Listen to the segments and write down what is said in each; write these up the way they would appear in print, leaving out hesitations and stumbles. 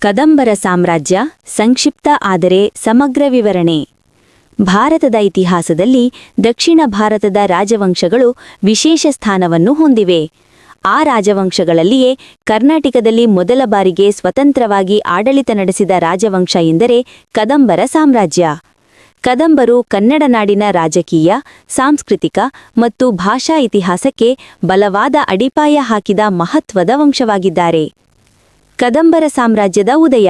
ಕದಂಬರ ಸಾಮ್ರಾಜ್ಯ ಸಂಕ್ಷಿಪ್ತ ಆದರೆ ಸಮಗ್ರ ವಿವರಣೆ. ಭಾರತದ ಇತಿಹಾಸದಲ್ಲಿ ದಕ್ಷಿಣ ಭಾರತದ ರಾಜವಂಶಗಳು ವಿಶೇಷ ಸ್ಥಾನವನ್ನು ಹೊಂದಿವೆ. ಆ ರಾಜವಂಶಗಳಲ್ಲಿಯೇ ಕರ್ನಾಟಕದಲ್ಲಿ ಮೊದಲ ಬಾರಿಗೆ ಸ್ವತಂತ್ರವಾಗಿ ಆಡಳಿತ ನಡೆಸಿದ ರಾಜವಂಶ ಎಂದರೆ ಕದಂಬರ ಸಾಮ್ರಾಜ್ಯ. ಕದಂಬರು ಕನ್ನಡ ನಾಡಿನ ರಾಜಕೀಯ, ಸಾಂಸ್ಕೃತಿಕ ಮತ್ತು ಭಾಷಾ ಇತಿಹಾಸಕ್ಕೆ ಬಲವಾದ ಅಡಿಪಾಯ ಹಾಕಿದ ಮಹತ್ವದ ವಂಶವಾಗಿದ್ದಾರೆ. ಕದಂಬರ ಸಾಮ್ರಾಜ್ಯದ ಉದಯ.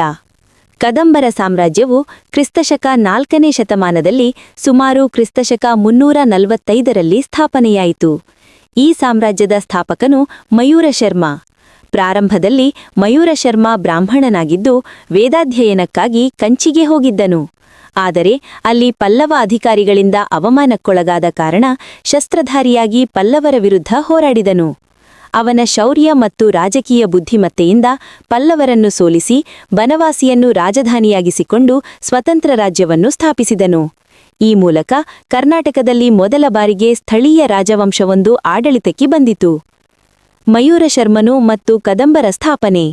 ಕದಂಬರ ಸಾಮ್ರಾಜ್ಯವು ಕ್ರಿಸ್ತಶಕ 4ನೇ ಶತಮಾನದಲ್ಲಿ ಸುಮಾರು ಕ್ರಿಸ್ತಶಕ 345ರಲ್ಲಿ ಸ್ಥಾಪನೆಯಾಯಿತು. ಈ ಸಾಮ್ರಾಜ್ಯದ ಸ್ಥಾಪಕನು ಮಯೂರ ಶರ್ಮ. ಪ್ರಾರಂಭದಲ್ಲಿ ಮಯೂರ ಶರ್ಮ ಬ್ರಾಹ್ಮಣನಾಗಿದ್ದು ವೇದಾಧ್ಯಯನಕ್ಕಾಗಿ ಕಂಚಿಗೆ ಹೋಗಿದ್ದನು. ಆದರೆ ಅಲ್ಲಿ ಪಲ್ಲವ ಅಧಿಕಾರಿಗಳಿಂದ ಅವಮಾನಕ್ಕೊಳಗಾದ ಕಾರಣ ಶಸ್ತ್ರಧಾರಿಯಾಗಿ ಪಲ್ಲವರ ವಿರುದ್ಧ ಹೋರಾಡಿದನು. ಅವನ ಶೌರ್ಯ ಮತ್ತು ರಾಜಕೀಯ ಬುದ್ಧಿಮತ್ತೆಯಿಂದ ಪಲ್ಲವರನ್ನು ಸೋಲಿಸಿ ಬನವಾಸಿಯನ್ನು ರಾಜಧಾನಿಯಾಗಿಸಿಕೊಂಡು ಸ್ವತಂತ್ರ ರಾಜ್ಯವನ್ನು ಸ್ಥಾಪಿಸಿದನು. ಈ ಮೂಲಕ ಕರ್ನಾಟಕದಲ್ಲಿ ಮೊದಲ ಬಾರಿಗೆ ಸ್ಥಳೀಯ ರಾಜವಂಶವೊಂದು ಆಡಳಿತಕ್ಕೆ ಬಂದಿತು. ಮಯೂರ ಶರ್ಮನು ಮತ್ತು ಕದಂಬರ ಸ್ಥಾಪನೆ.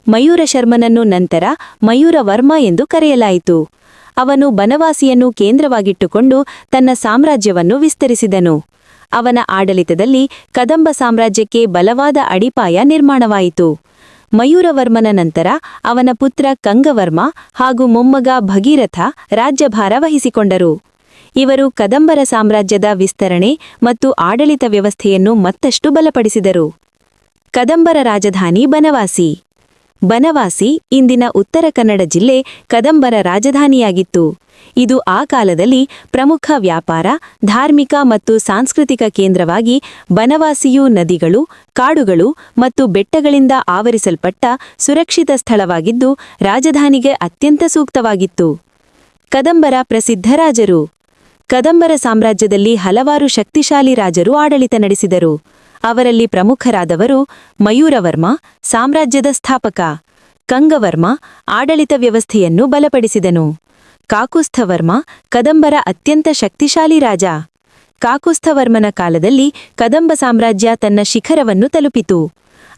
ಮಯೂರ ಶರ್ಮನನ್ನು ನಂತರ ಮಯೂರವರ್ಮ ಎಂದು ಕರೆಯಲಾಯಿತು. ಅವನು ಬನವಾಸಿಯನ್ನು ಕೇಂದ್ರವಾಗಿಟ್ಟುಕೊಂಡು ತನ್ನ ಸಾಮ್ರಾಜ್ಯವನ್ನು ವಿಸ್ತರಿಸಿದನು. ಅವನ ಆಡಳಿತದಲ್ಲಿ ಕದಂಬ ಸಾಮ್ರಾಜ್ಯಕ್ಕೆ ಬಲವಾದ ಅಡಿಪಾಯ ನಿರ್ಮಾಣವಾಯಿತು. ಮಯೂರವರ್ಮನ ನಂತರ ಅವನ ಪುತ್ರ ಕಂಗವರ್ಮ ಹಾಗೂ ಮೊಮ್ಮಗ ಭಗೀರಥ ರಾಜ್ಯಭಾರ ವಹಿಸಿಕೊಂಡರು. ಇವರು ಕದಂಬರ ಸಾಮ್ರಾಜ್ಯದ ವಿಸ್ತರಣೆ ಮತ್ತು ಆಡಳಿತ ವ್ಯವಸ್ಥೆಯನ್ನು ಮತ್ತಷ್ಟು ಬಲಪಡಿಸಿದರು. ಕದಂಬರ ರಾಜಧಾನಿ ಬನವಾಸಿ. ಬನವಾಸಿ ಇಂದಿನ ಉತ್ತರ ಕನ್ನಡ ಜಿಲ್ಲೆ ಕದಂಬರ ರಾಜಧಾನಿಯಾಗಿತ್ತು. ಇದು ಆ ಕಾಲದಲ್ಲಿ ಪ್ರಮುಖ ವ್ಯಾಪಾರ, ಧಾರ್ಮಿಕ ಮತ್ತು ಸಾಂಸ್ಕೃತಿಕ ಕೇಂದ್ರವಾಗಿ ಬನವಾಸಿಯು ನದಿಗಳು, ಕಾಡುಗಳು ಮತ್ತು ಬೆಟ್ಟಗಳಿಂದ ಆವರಿಸಲ್ಪಟ್ಟ ಸುರಕ್ಷಿತ ಸ್ಥಳವಾಗಿದ್ದು ರಾಜಧಾನಿಗೆ ಅತ್ಯಂತ ಸೂಕ್ತವಾಗಿತ್ತು. ಕದಂಬರ ಪ್ರಸಿದ್ಧ ರಾಜರು. ಕದಂಬರ ಸಾಮ್ರಾಜ್ಯದಲ್ಲಿ ಹಲವಾರು ಶಕ್ತಿಶಾಲಿ ರಾಜರು ಆಡಳಿತ ನಡೆಸಿದರು. ಅವರಲ್ಲಿ ಪ್ರಮುಖರಾದವರು ಮಯೂರವರ್ಮ, ಸಾಮ್ರಾಜ್ಯದ ಸ್ಥಾಪಕ; ಕಂಗವರ್ಮ, ಆಡಳಿತ ವ್ಯವಸ್ಥೆಯನ್ನು ಬಲಪಡಿಸಿದನು; ಕಾಕುಸ್ಥವರ್ಮ, ಕದಂಬರ ಅತ್ಯಂತ ಶಕ್ತಿಶಾಲಿ ರಾಜ. ಕಾಕುಸ್ಥವರ್ಮನ ಕಾಲದಲ್ಲಿ ಕದಂಬ ಸಾಮ್ರಾಜ್ಯ ತನ್ನ ಶಿಖರವನ್ನು ತಲುಪಿತು.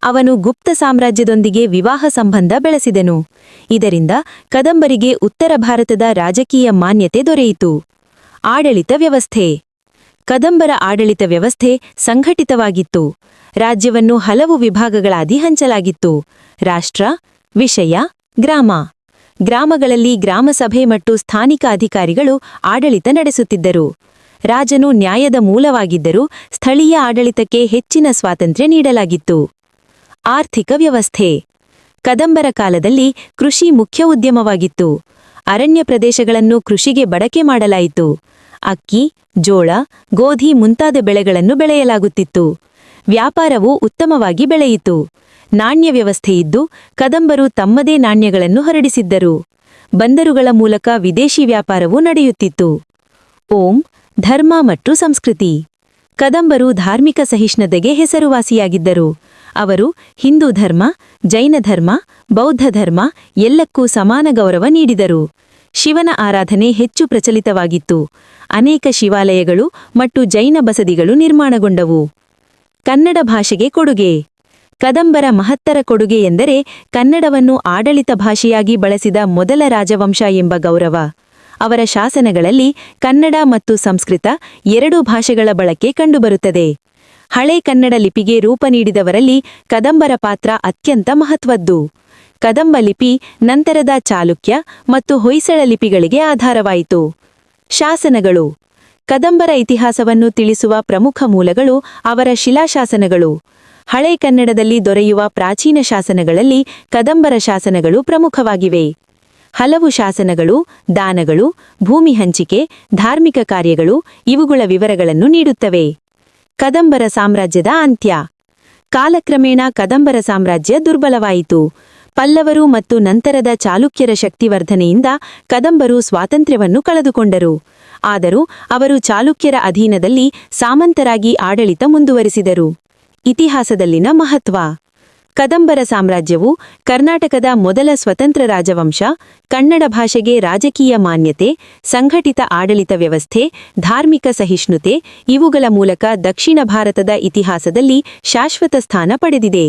ಅವನು ಗುಪ್ತ ಸಾಮ್ರಾಜ್ಯದೊಂದಿಗೆ ವಿವಾಹ ಸಂಬಂಧ ಬೆಳೆಸಿದನು. ಇದರಿಂದ ಕದಂಬರಿಗೆ ಉತ್ತರ ಭಾರತದ ರಾಜಕೀಯ ಮಾನ್ಯತೆ ದೊರೆಯಿತು. ಆಡಳಿತ ವ್ಯವಸ್ಥೆ. ಕದಂಬರ ಆಡಳಿತ ವ್ಯವಸ್ಥೆ ಸಂಘಟಿತವಾಗಿತ್ತು. ರಾಜ್ಯವನ್ನು ಹಲವು ವಿಭಾಗಗಳಾಗಿ ಹಂಚಲಾಗಿತ್ತು: ರಾಷ್ಟ್ರ, ವಿಷಯ, ಗ್ರಾಮ. ಗ್ರಾಮಗಳಲ್ಲಿ ಗ್ರಾಮಸಭೆ ಮತ್ತು ಸ್ಥಾನಿಕ ಅಧಿಕಾರಿಗಳು ಆಡಳಿತ ನಡೆಸುತ್ತಿದ್ದರು. ರಾಜನು ನ್ಯಾಯದ ಮೂಲವಾಗಿದ್ದರೂ ಸ್ಥಳೀಯ ಆಡಳಿತಕ್ಕೆ ಹೆಚ್ಚಿನ ಸ್ವಾತಂತ್ರ್ಯ ನೀಡಲಾಗಿತ್ತು. ಆರ್ಥಿಕ ವ್ಯವಸ್ಥೆ. ಕದಂಬರ ಕಾಲದಲ್ಲಿ ಕೃಷಿ ಮುಖ್ಯ ಉದ್ಯಮವಾಗಿತ್ತು. ಅರಣ್ಯ ಪ್ರದೇಶಗಳನ್ನು ಕೃಷಿಗೆ ಬಳಕೆ ಮಾಡಲಾಯಿತು. ಅಕ್ಕಿ, ಜೋಳ, ಗೋಧಿ ಮುಂತಾದ ಬೆಳೆಗಳನ್ನು ಬೆಳೆಯಲಾಗುತ್ತಿತ್ತು. ವ್ಯಾಪಾರವು ಉತ್ತಮವಾಗಿ ಬೆಳೆಯಿತು. ನಾಣ್ಯ ವ್ಯವಸ್ಥೆಯಿದ್ದು ಕದಂಬರು ತಮ್ಮದೇ ನಾಣ್ಯಗಳನ್ನು ಹೊರಡಿಸಿದ್ದರು. ಬಂದರುಗಳ ಮೂಲಕ ವಿದೇಶಿ ವ್ಯಾಪಾರವೂ ನಡೆಯುತ್ತಿತ್ತು. ಓಂ ಧರ್ಮ ಮತ್ತು ಸಂಸ್ಕೃತಿ. ಕದಂಬರು ಧಾರ್ಮಿಕ ಸಹಿಷ್ಣುತೆಗೆ ಹೆಸರುವಾಸಿಯಾಗಿದ್ದರು. ಅವರು ಹಿಂದೂ ಧರ್ಮ, ಜೈನ ಧರ್ಮ, ಬೌದ್ಧ ಧರ್ಮ ಎಲ್ಲಕ್ಕೂ ಸಮಾನ ಗೌರವ ನೀಡಿದರು. ಶಿವನ ಆರಾಧನೆ ಹೆಚ್ಚು ಪ್ರಚಲಿತವಾಗಿತ್ತು. ಅನೇಕ ಶಿವಾಲಯಗಳು ಮತ್ತು ಜೈನ ಬಸದಿಗಳು ನಿರ್ಮಾಣಗೊಂಡವು. ಕನ್ನಡ ಭಾಷೆಗೆ ಕೊಡುಗೆ. ಕದಂಬರ ಮಹತ್ತರ ಕೊಡುಗೆ ಎಂದರೆ ಕನ್ನಡವನ್ನು ಆಡಳಿತ ಭಾಷೆಯಾಗಿ ಬಳಸಿದ ಮೊದಲ ರಾಜವಂಶ ಎಂಬ ಗೌರವ. ಅವರ ಶಾಸನಗಳಲ್ಲಿ ಕನ್ನಡ ಮತ್ತು ಸಂಸ್ಕೃತ ಎರಡೂ ಭಾಷೆಗಳ ಬಳಕೆ ಕಂಡುಬರುತ್ತದೆ. ಹಳೆ ಕನ್ನಡ ಲಿಪಿಗೆ ರೂಪ ನೀಡಿದವರಲ್ಲಿ ಕದಂಬರ ಪಾತ್ರ ಅತ್ಯಂತ ಮಹತ್ವದ್ದು. ಕದಂಬ ಲಿಪಿ ನಂತರದ ಚಾಲುಕ್ಯ ಮತ್ತು ಹೊಯ್ಸಳ ಲಿಪಿಗಳಿಗೆ ಆಧಾರವಾಯಿತು. ಶಾಸನಗಳು. ಕದಂಬರ ಇತಿಹಾಸವನ್ನು ತಿಳಿಸುವ ಪ್ರಮುಖ ಮೂಲಗಳು ಅವರ ಶಿಲಾಶಾಸನಗಳು. ಹಳೆ ಕನ್ನಡದಲ್ಲಿ ದೊರೆಯುವ ಪ್ರಾಚೀನ ಶಾಸನಗಳಲ್ಲಿ ಕದಂಬರ ಶಾಸನಗಳು ಪ್ರಮುಖವಾಗಿವೆ. ಹಲವು ಶಾಸನಗಳು ದಾನಗಳು, ಭೂಮಿ ಹಂಚಿಕೆ, ಧಾರ್ಮಿಕ ಕಾರ್ಯಗಳು ಇವುಗಳ ವಿವರಗಳನ್ನು ನೀಡುತ್ತವೆ. ಕದಂಬರ ಸಾಮ್ರಾಜ್ಯದ ಅಂತ್ಯ. ಕಾಲಕ್ರಮೇಣ ಕದಂಬರ ಸಾಮ್ರಾಜ್ಯ ದುರ್ಬಲವಾಯಿತು. ಪಲ್ಲವರು ಮತ್ತು ನಂತರದ ಚಾಲುಕ್ಯರ ಶಕ್ತಿವರ್ಧನೆಯಿಂದ ಕದಂಬರು ಸ್ವಾತಂತ್ರ್ಯವನ್ನು ಕಳೆದುಕೊಂಡರು. ಆದರೂ ಅವರು ಚಾಲುಕ್ಯರ ಅಧೀನದಲ್ಲಿ ಸಾಮಂತರಾಗಿ ಆಡಳಿತ ಮುಂದುವರಿಸಿದರು. ಇತಿಹಾಸದಲ್ಲಿನ ಮಹತ್ವ. ಕದಂಬರ ಸಾಮ್ರಾಜ್ಯವು ಕರ್ನಾಟಕದ ಮೊದಲ ಸ್ವತಂತ್ರ ರಾಜವಂಶ. ಕನ್ನಡ ಭಾಷೆಗೆ ರಾಜಕೀಯ ಮಾನ್ಯತೆ, ಸಂಘಟಿತ ಆಡಳಿತ ವ್ಯವಸ್ಥೆ, ಧಾರ್ಮಿಕ ಸಹಿಷ್ಣುತೆ ಇವುಗಳ ಮೂಲಕ ದಕ್ಷಿಣ ಭಾರತದ ಇತಿಹಾಸದಲ್ಲಿ ಶಾಶ್ವತ ಸ್ಥಾನ ಪಡೆದಿದೆ.